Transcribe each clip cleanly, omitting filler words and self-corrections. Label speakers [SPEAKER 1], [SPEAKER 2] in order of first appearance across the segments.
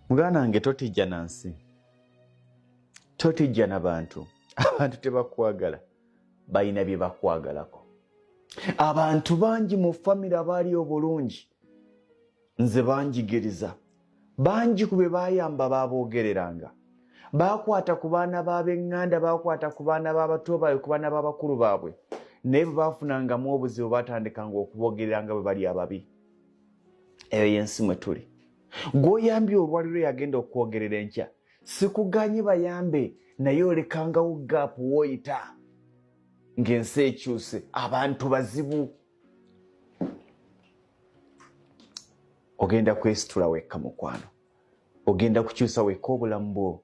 [SPEAKER 1] Muganda wange totijja na nsi, totijja n'abantu. Abantu tebakwagala, balina bye bakwagalako. Abantu bangi mu famire abaali obulungi nze banjigiriza, bangi ku be bayamba baboogereranga, bakwata ku baana b'ab'eŋŋanda, bakwata ku baana b'abato baabwe, ku baana b'abakulu baabwe, naye bwe baafunangamu obuzibu batandikanga okuboogereranga bwe bali ababi. Eyo y'ensi mwe tuli. Gw'oyambye olwaliro yagenda okwogerera enkya, sikuganye bayambe, naye olekangawo gaapu w'oyita ng'ensi ekyuse, abantu bazibu. Ogenda kwesitula wekka mukwano, ogenda kukyusa wekka obulamu bwo.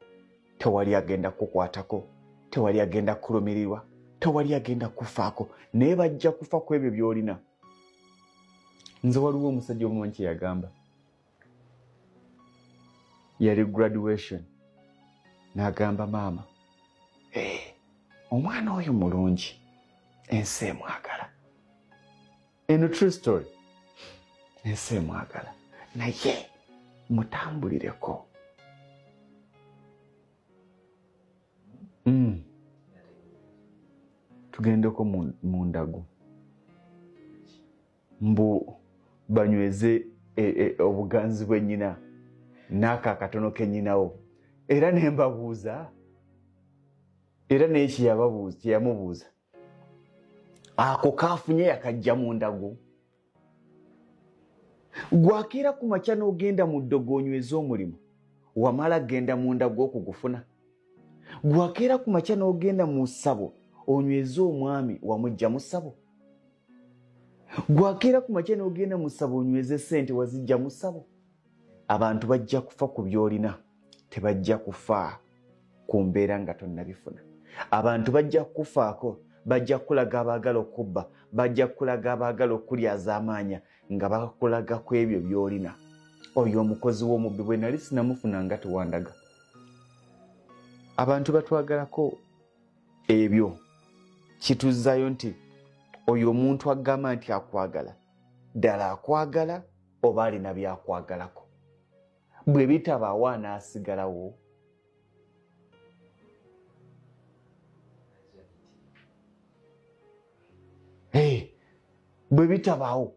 [SPEAKER 1] Tewali agenda kukwatako, tewali agenda kulumirirwa, tewali agenda kufaako, naye bajja kufa ku ebyo by'olina. Nze waliwo omusajja omumanyi kye yagamba, yali graduation, n'agamba maama, omwana oyo mulungi, ensi emwagala. Eno true story. Ensi emwagala, naye mutambulireko. Tugendeko mu ndagu, mbu banyweze obuganzi bw'ennyina n'ako akatono k'ennyinawo. Era ne mbabuuza, era naye kyeyamubuuza, ako kaafunye yakajja mu ndagu. Gwakeera ku makya n'ogenda mu ddogo onyweza omulimu, wamala genda mu ndagu okugufuna. Gwakeera ku makya n'ogenda mu ssabo onyweza omwami, wamujja mu ssabo. Gwakeera ku makya n'ogenda mu ssabo onyweze ssente, wazijja mu ssabo. Abantu bajja kufa ku by'olina, tebajja kufa ku mbeera nga tonnabifuna. Abantu bajja kufaako, bajja kulaga abaagala okubba, bajja kulaga abaagala okulyaza amaanya nga bakulaga ku ebyo by'olina. Oyo omukozi w'omubbi bwe nali sinamufuna nga tewandaga. Abantu batwagalako ebyo, kituzzayo nti oyo omuntu agamba nti akwagala, ddala akwagala oba alina byakwagalako. Bwe bitabaawo anaasigalawo. Bwe bitabaawo